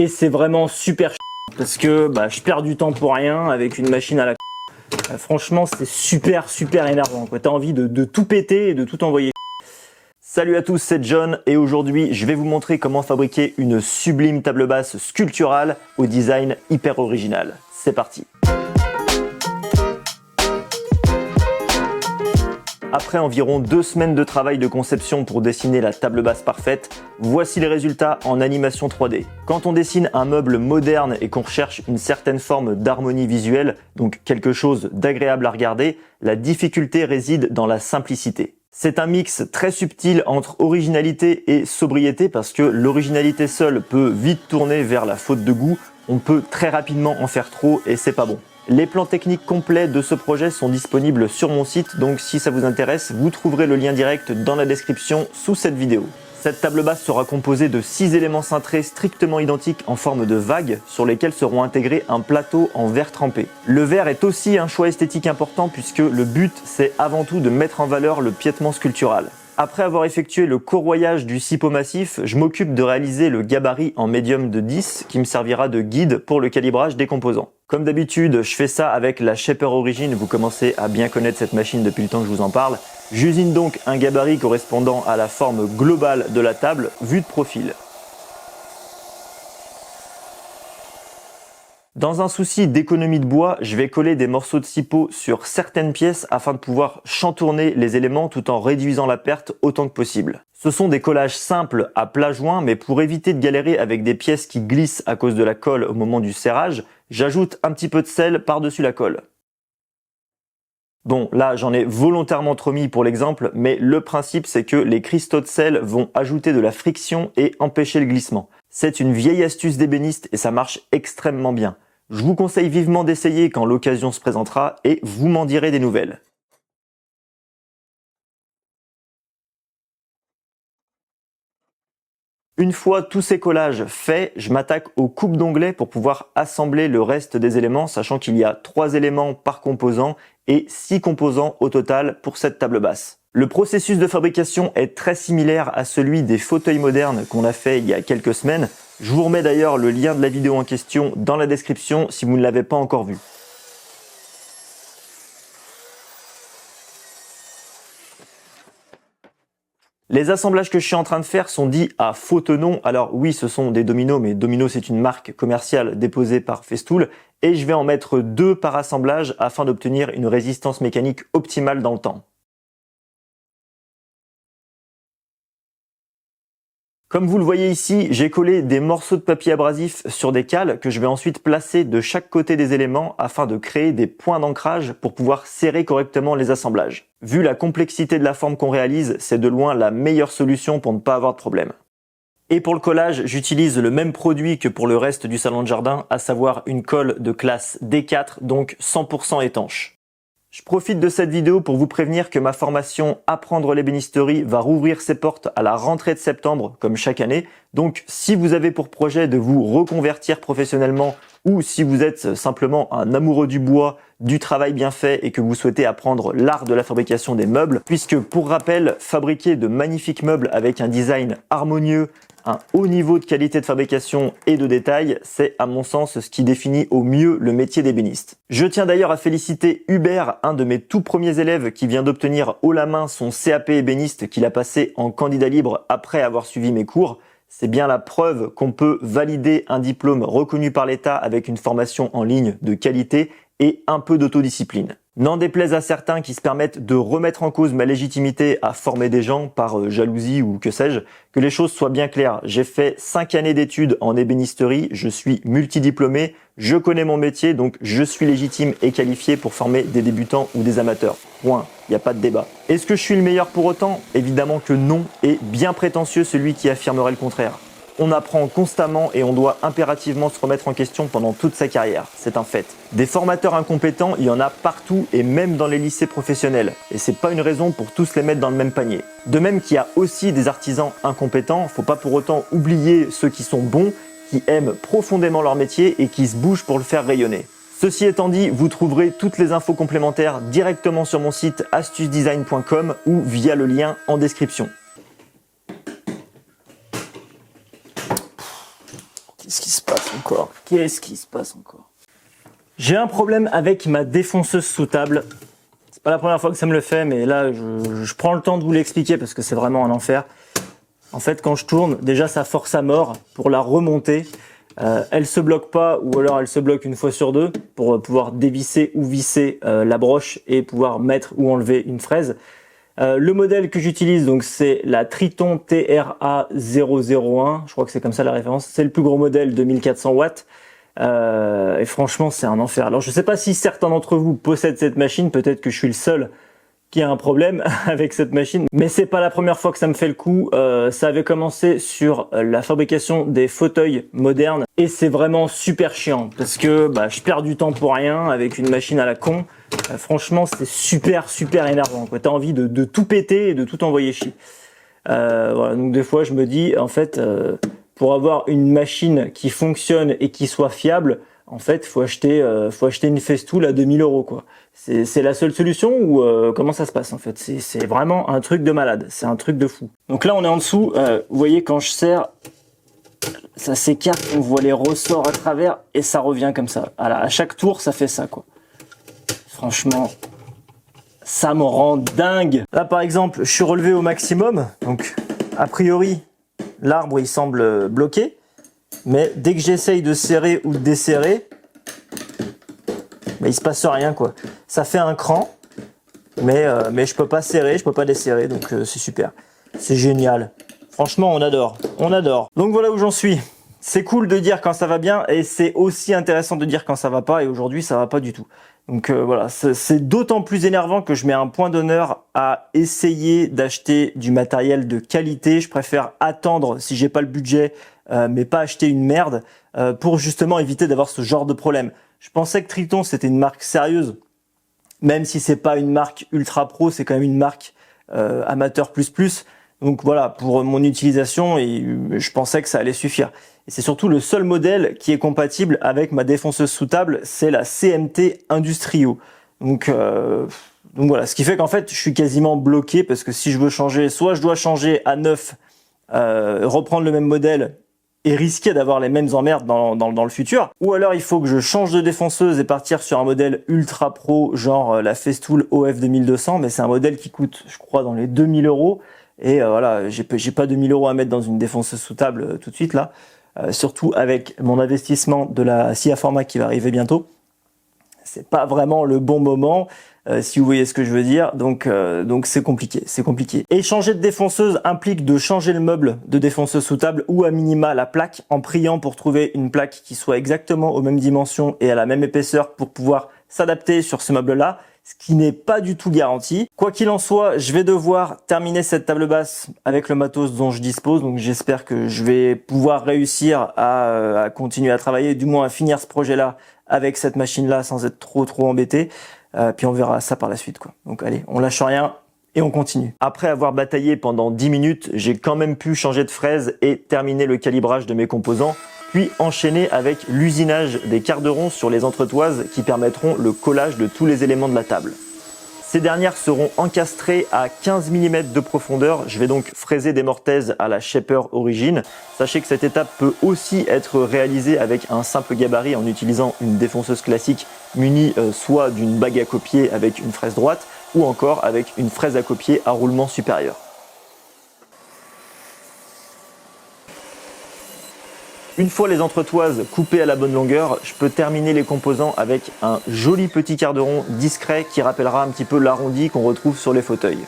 Et c'est vraiment super parce que je perds du temps pour rien avec une machine à la franchement, c'est super énervant, quoi. T'as envie de tout péter et de tout envoyer. Salut à tous, c'est John et aujourd'hui, je vais vous montrer comment fabriquer une sublime table basse sculpturale au design hyper original. C'est parti. Après environ 2 semaines de travail de conception pour dessiner la table basse parfaite, voici les résultats en animation 3D. Quand on dessine un meuble moderne et qu'on recherche une certaine forme d'harmonie visuelle, donc quelque chose d'agréable à regarder, la difficulté réside dans la simplicité. C'est un mix très subtil entre originalité et sobriété parce que l'originalité seule peut vite tourner vers la faute de goût, on peut très rapidement en faire trop et c'est pas bon. Les plans techniques complets de ce projet sont disponibles sur mon site, donc si ça vous intéresse, vous trouverez le lien direct dans la description sous cette vidéo. Cette table basse sera composée de 6 éléments cintrés strictement identiques en forme de vagues sur lesquels seront intégrés un plateau en verre trempé. Le verre est aussi un choix esthétique important puisque le but c'est avant tout de mettre en valeur le piétement sculptural. Après avoir effectué le corroyage du cipeau massif, je m'occupe de réaliser le gabarit en médium de 10 qui me servira de guide pour le calibrage des composants. Comme d'habitude, je fais ça avec la Shaper Origin, vous commencez à bien connaître cette machine depuis le temps que je vous en parle. J'usine donc un gabarit correspondant à la forme globale de la table, vue de profil. Dans un souci d'économie de bois, je vais coller des morceaux de cipeau sur certaines pièces afin de pouvoir chantourner les éléments tout en réduisant la perte autant que possible. Ce sont des collages simples à plat joint, mais pour éviter de galérer avec des pièces qui glissent à cause de la colle au moment du serrage, j'ajoute un petit peu de sel par-dessus la colle. Bon, là j'en ai volontairement trop mis pour l'exemple, mais le principe c'est que les cristaux de sel vont ajouter de la friction et empêcher le glissement. C'est une vieille astuce d'ébéniste et ça marche extrêmement bien. Je vous conseille vivement d'essayer quand l'occasion se présentera et vous m'en direz des nouvelles. Une fois tous ces collages faits, je m'attaque aux coupes d'onglets pour pouvoir assembler le reste des éléments, sachant qu'il y a 3 éléments par composant et 6 composants au total pour cette table basse. Le processus de fabrication est très similaire à celui des fauteuils modernes qu'on a fait il y a quelques semaines. Je vous remets d'ailleurs le lien de la vidéo en question dans la description si vous ne l'avez pas encore vu. Les assemblages que je suis en train de faire sont dits à faux tenons. Alors oui, ce sont des dominos, mais Domino c'est une marque commerciale déposée par Festool et je vais en mettre 2 par assemblage afin d'obtenir une résistance mécanique optimale dans le temps. Comme vous le voyez ici, j'ai collé des morceaux de papier abrasif sur des cales que je vais ensuite placer de chaque côté des éléments afin de créer des points d'ancrage pour pouvoir serrer correctement les assemblages. Vu la complexité de la forme qu'on réalise, c'est de loin la meilleure solution pour ne pas avoir de problème. Et pour le collage, j'utilise le même produit que pour le reste du salon de jardin, à savoir une colle de classe D4, donc 100% étanche. Je profite de cette vidéo pour vous prévenir que ma formation Apprendre l'ébénisterie va rouvrir ses portes à la rentrée de septembre, comme chaque année. Donc, si vous avez pour projet de vous reconvertir professionnellement ou si vous êtes simplement un amoureux du bois, du travail bien fait et que vous souhaitez apprendre l'art de la fabrication des meubles, puisque pour rappel, fabriquer de magnifiques meubles avec un design harmonieux, un haut niveau de qualité de fabrication et de détail, c'est à mon sens ce qui définit au mieux le métier d'ébéniste. Je tiens d'ailleurs à féliciter Hubert, un de mes tout premiers élèves qui vient d'obtenir haut la main son CAP ébéniste qu'il a passé en candidat libre après avoir suivi mes cours. C'est bien la preuve qu'on peut valider un diplôme reconnu par l'État avec une formation en ligne de qualité et un peu d'autodiscipline. N'en déplaise à certains qui se permettent de remettre en cause ma légitimité à former des gens par jalousie ou que sais-je, que les choses soient bien claires. J'ai fait 5 années d'études en ébénisterie, je suis multidiplômé, je connais mon métier, donc je suis légitime et qualifié pour former des débutants ou des amateurs. Point, il n'y a pas de débat. Est-ce que je suis le meilleur pour autant? Évidemment que non, et bien prétentieux celui qui affirmerait le contraire. On apprend constamment et on doit impérativement se remettre en question pendant toute sa carrière, c'est un fait. Des formateurs incompétents, il y en a partout et même dans les lycées professionnels. Et c'est pas une raison pour tous les mettre dans le même panier. De même qu'il y a aussi des artisans incompétents, faut pas pour autant oublier ceux qui sont bons, qui aiment profondément leur métier et qui se bougent pour le faire rayonner. Ceci étant dit, vous trouverez toutes les infos complémentaires directement sur mon site astucedesign.com ou via le lien en description. Qu'est-ce qui se passe ? passe encore? Qu'est-ce qui se passe encore? J'ai un problème avec ma défonceuse sous table. C'est pas la première fois que ça me le fait, mais là, je prends le temps de vous l'expliquer parce que c'est vraiment un enfer. En fait, quand je tourne, déjà, ça force à mort pour la remonter. Elle se bloque pas, ou alors elle se bloque une fois sur deux pour pouvoir dévisser ou visser la broche et pouvoir mettre ou enlever une fraise. Le modèle que j'utilise, donc c'est la Triton TRA001. Je crois que c'est comme ça la référence. C'est le plus gros modèle de 1400 watts. Et franchement, c'est un enfer. Alors, je sais pas si certains d'entre vous possèdent cette machine. Peut-être que je suis le seul qui a un problème avec cette machine, mais c'est pas la première fois que ça me fait le coup. Ça avait commencé sur la fabrication des fauteuils modernes et c'est vraiment super chiant parce que je perds du temps pour rien avec une machine à la con. Franchement, c'est super énervant, quoi. T'as envie de tout péter et de tout envoyer chier. Voilà, donc des fois je me dis en fait pour avoir une machine qui fonctionne et qui soit fiable, en fait faut acheter une Festool à 2000 €, quoi. C'est la seule solution ou comment ça se passe en fait? C'est vraiment un truc de malade, c'est un truc de fou. Donc là on est en dessous, vous voyez quand je serre, ça s'écarte, on voit les ressorts à travers et ça revient comme ça. Voilà, à chaque tour ça fait ça, quoi. Franchement, ça me rend dingue. Là par exemple, je suis relevé au maximum, donc a priori l'arbre il semble bloqué, mais dès que j'essaye de serrer ou de desserrer, il se passe rien, quoi. Ça fait un cran, mais je peux pas serrer, je peux pas desserrer, donc c'est super, c'est génial. Franchement, on adore, on adore. Donc voilà où j'en suis. C'est cool de dire quand ça va bien et c'est aussi intéressant de dire quand ça va pas, et aujourd'hui ça va pas du tout. Donc voilà, c'est d'autant plus énervant que je mets un point d'honneur à essayer d'acheter du matériel de qualité. Je préfère attendre si j'ai pas le budget, mais pas acheter une merde pour justement éviter d'avoir ce genre de problème. Je pensais que Triton c'était une marque sérieuse, même si c'est pas une marque ultra pro, c'est quand même une marque amateur plus. Donc voilà, pour mon utilisation, et je pensais que ça allait suffire. Et c'est surtout le seul modèle qui est compatible avec ma défonceuse sous table, c'est la CMT Industrio. Donc voilà, ce qui fait qu'en fait, je suis quasiment bloqué parce que si je veux changer, soit je dois changer à neuf, reprendre le même modèle et risquer d'avoir les mêmes emmerdes dans le futur, ou alors il faut que je change de défonceuse et partir sur un modèle ultra pro, genre la Festool OF 2200, mais c'est un modèle qui coûte, je crois, dans les 2000 €. Et voilà, j'ai pas 2000 € à mettre dans une défonceuse sous table tout de suite là. Surtout avec mon investissement de la scie à format qui va arriver bientôt. C'est pas vraiment le bon moment, si vous voyez ce que je veux dire. Donc c'est compliqué, c'est compliqué. Et changer de défonceuse implique de changer le meuble de défonceuse sous table ou à minima la plaque, en priant pour trouver une plaque qui soit exactement aux mêmes dimensions et à la même épaisseur pour pouvoir s'adapter sur ce meuble-là, ce qui n'est pas du tout garanti. Quoi qu'il en soit, je vais devoir terminer cette table basse avec le matos dont je dispose, donc j'espère que je vais pouvoir réussir à continuer à travailler, du moins à finir ce projet-là avec cette machine-là sans être trop embêté. Puis on verra ça par la suite, quoi. Donc allez, on lâche rien et on continue. Après avoir bataillé pendant 10 minutes, j'ai quand même pu changer de fraise et terminer le calibrage de mes composants, puis enchaîner avec l'usinage des carderons sur les entretoises qui permettront le collage de tous les éléments de la table. Ces dernières seront encastrées à 15 mm de profondeur. Je vais donc fraiser des mortaises à la Shaper Origin. Sachez que cette étape peut aussi être réalisée avec un simple gabarit en utilisant une défonceuse classique munie soit d'une bague à copier avec une fraise droite ou encore avec une fraise à copier à roulement supérieur. Une fois les entretoises coupées à la bonne longueur, je peux terminer les composants avec un joli petit carderon discret qui rappellera un petit peu l'arrondi qu'on retrouve sur les fauteuils.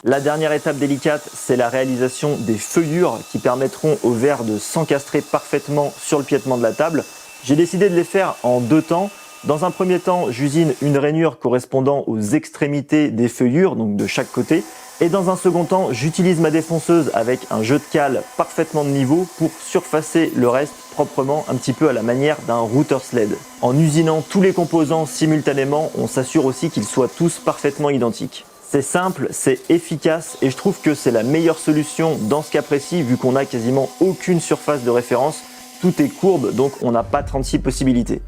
La dernière étape délicate, c'est la réalisation des feuillures qui permettront au verre de s'encastrer parfaitement sur le piétement de la table. J'ai décidé de les faire en deux temps. Dans un premier temps, j'usine une rainure correspondant aux extrémités des feuillures, donc de chaque côté. Et dans un second temps, j'utilise ma défonceuse avec un jeu de cale parfaitement de niveau pour surfacer le reste proprement, un petit peu à la manière d'un router sled. En usinant tous les composants simultanément, on s'assure aussi qu'ils soient tous parfaitement identiques. C'est simple, c'est efficace et je trouve que c'est la meilleure solution dans ce cas précis vu qu'on n'a quasiment aucune surface de référence. Tout est courbe, donc on n'a pas 36 possibilités.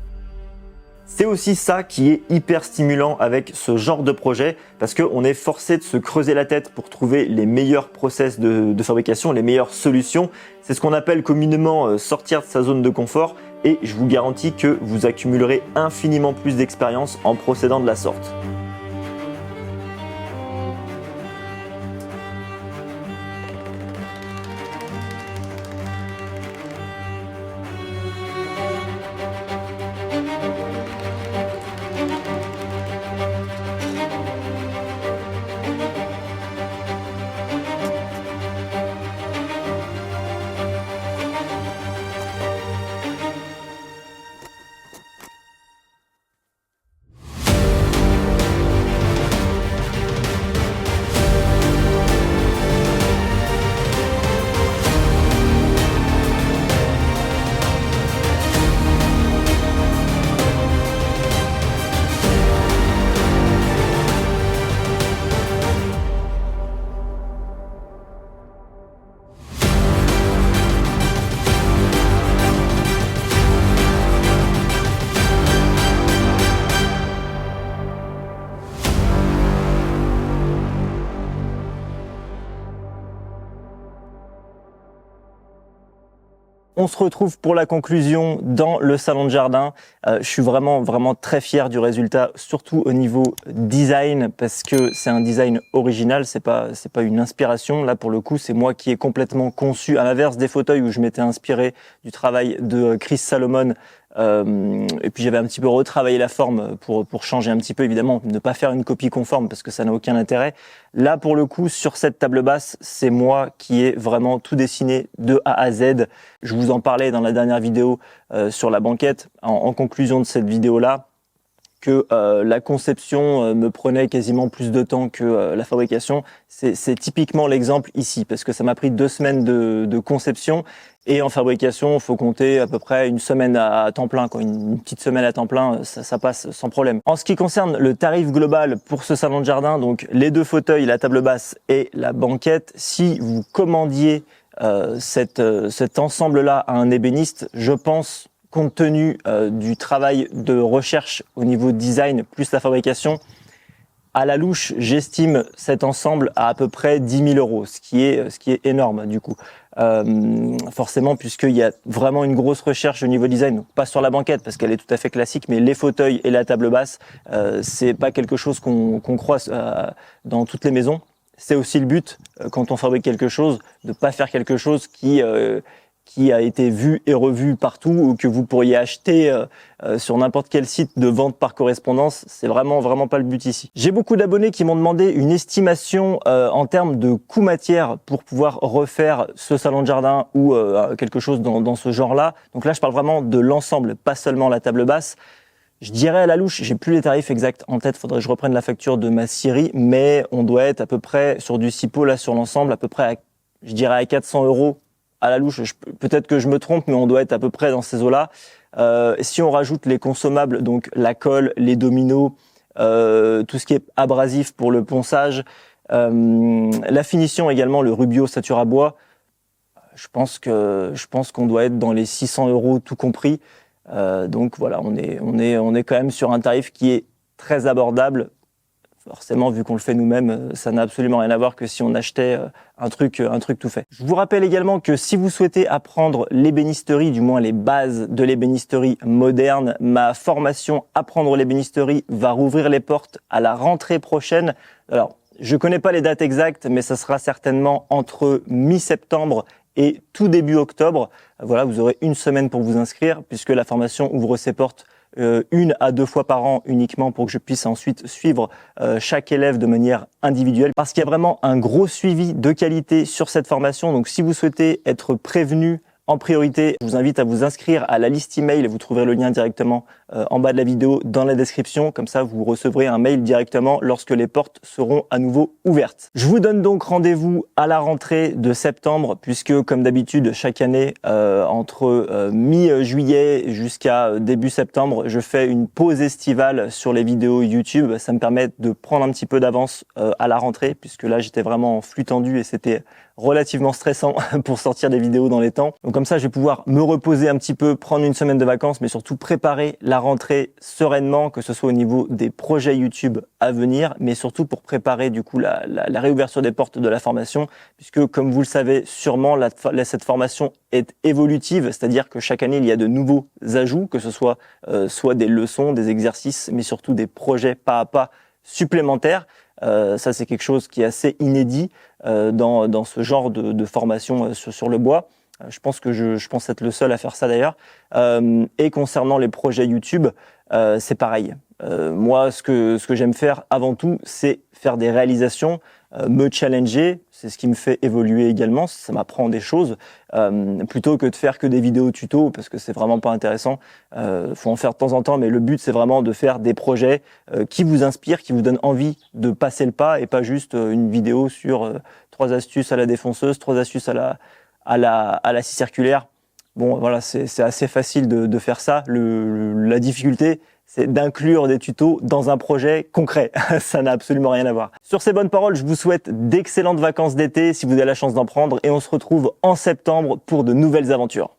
C'est aussi ça qui est hyper stimulant avec ce genre de projet parce qu'on est forcé de se creuser la tête pour trouver les meilleurs process de fabrication, les meilleures solutions. C'est ce qu'on appelle communément sortir de sa zone de confort et je vous garantis que vous accumulerez infiniment plus d'expérience en procédant de la sorte. On se retrouve pour la conclusion dans le salon de jardin. Je suis vraiment très fier du résultat, surtout au niveau design, parce que c'est un design original, c'est pas une inspiration. Là, pour le coup, c'est moi qui ai complètement conçu, à l'inverse des fauteuils où je m'étais inspiré du travail de Chris Salomon. Et puis j'avais un petit peu retravaillé la forme pour changer un petit peu, évidemment, ne pas faire une copie conforme parce que ça n'a aucun intérêt. Là, pour le coup, sur cette table basse, c'est moi qui ai vraiment tout dessiné de A à Z. Je vous en parlais dans la dernière vidéo sur la banquette, en conclusion de cette vidéo-là, que la conception me prenait quasiment plus de temps que la fabrication. C'est typiquement l'exemple ici, parce que ça m'a pris 2 semaines de conception, et en fabrication, il faut compter à peu près une semaine à temps plein, quoi. Une petite semaine à temps plein, ça passe sans problème. En ce qui concerne le tarif global pour ce salon de jardin, donc les 2 fauteuils, la table basse et la banquette, si vous commandiez cet ensemble-là à un ébéniste, je pense, compte tenu du travail de recherche au niveau design plus la fabrication, à la louche, j'estime cet ensemble à peu près 10 000 €, ce qui est énorme du coup. Forcément, puisqu'il y a vraiment une grosse recherche au niveau design, donc pas sur la banquette parce qu'elle est tout à fait classique, mais les fauteuils et la table basse, c'est pas quelque chose qu'on croit dans toutes les maisons. C'est aussi le but quand on fabrique quelque chose, de pas faire quelque chose qui a été vu et revu partout ou que vous pourriez acheter sur n'importe quel site de vente par correspondance. C'est vraiment pas le but ici. J'ai beaucoup d'abonnés qui m'ont demandé une estimation en termes de coût matière pour pouvoir refaire ce salon de jardin ou quelque chose dans ce genre-là. Donc là, je parle vraiment de l'ensemble, pas seulement la table basse. Je dirais à la louche, j'ai plus les tarifs exacts en tête, faudrait que je reprenne la facture de ma scierie, mais on doit être à peu près sur du Cipo, là sur l'ensemble, à peu près je dirais à 400 € à la louche. Peut-être que je me trompe, mais on doit être à peu près dans ces eaux-là. Si on rajoute les consommables, donc la colle, les dominos, tout ce qui est abrasif pour le ponçage, la finition également, le Rubio Satura bois, je pense qu'on doit être dans les 600 € tout compris. Donc voilà, on est quand même sur un tarif qui est très abordable. Forcément, vu qu'on le fait nous-mêmes, ça n'a absolument rien à voir que si on achetait un truc tout fait. Je vous rappelle également que si vous souhaitez apprendre l'ébénisterie, du moins les bases de l'ébénisterie moderne, ma formation Apprendre l'ébénisterie va rouvrir les portes à la rentrée prochaine. Alors, je connais pas les dates exactes, mais ça sera certainement entre mi-septembre et tout début octobre. Voilà, vous aurez une semaine pour vous inscrire, puisque la formation ouvre ses portes 1 à 2 fois par an uniquement pour que je puisse ensuite suivre chaque élève de manière individuelle, parce qu'il y a vraiment un gros suivi de qualité sur cette formation. Donc si vous souhaitez être prévenu en priorité, je vous invite à vous inscrire à la liste email. Vous trouverez le lien directement en bas de la vidéo dans la description. Comme ça, vous recevrez un mail directement lorsque les portes seront à nouveau ouvertes. Je vous donne donc rendez-vous à la rentrée de septembre, puisque comme d'habitude, chaque année, entre mi-juillet jusqu'à début septembre, je fais une pause estivale sur les vidéos YouTube. Ça me permet de prendre un petit peu d'avance à la rentrée, puisque là, j'étais vraiment en flux tendu et c'était relativement stressant pour sortir des vidéos dans les temps. Donc comme ça, je vais pouvoir me reposer un petit peu, prendre une semaine de vacances, mais surtout préparer la rentrée sereinement, que ce soit au niveau des projets YouTube à venir, mais surtout pour préparer du coup la réouverture des portes de la formation, puisque comme vous le savez sûrement, cette formation est évolutive, c'est-à-dire que chaque année, il y a de nouveaux ajouts, que ce soit soit des leçons, des exercices, mais surtout des projets pas à pas supplémentaires. Ça, c'est quelque chose qui est assez inédit dans ce genre de formation sur le bois. Je pense être le seul à faire ça d'ailleurs. Et concernant les projets YouTube, c'est pareil. Moi, ce que j'aime faire avant tout, c'est faire des réalisations, me challenger. C'est ce qui me fait évoluer également. Ça m'apprend des choses plutôt que de faire que des vidéos tuto parce que c'est vraiment pas intéressant. Faut en faire de temps en temps, mais le but c'est vraiment de faire des projets qui vous inspirent, qui vous donnent envie de passer le pas et pas juste une vidéo sur 3 astuces à la défonceuse, 3 astuces à la scie circulaire. Bon, voilà, c'est assez facile de faire ça. La difficulté, c'est d'inclure des tutos dans un projet concret. Ça n'a absolument rien à voir. Sur ces bonnes paroles, je vous souhaite d'excellentes vacances d'été si vous avez la chance d'en prendre et on se retrouve en septembre pour de nouvelles aventures.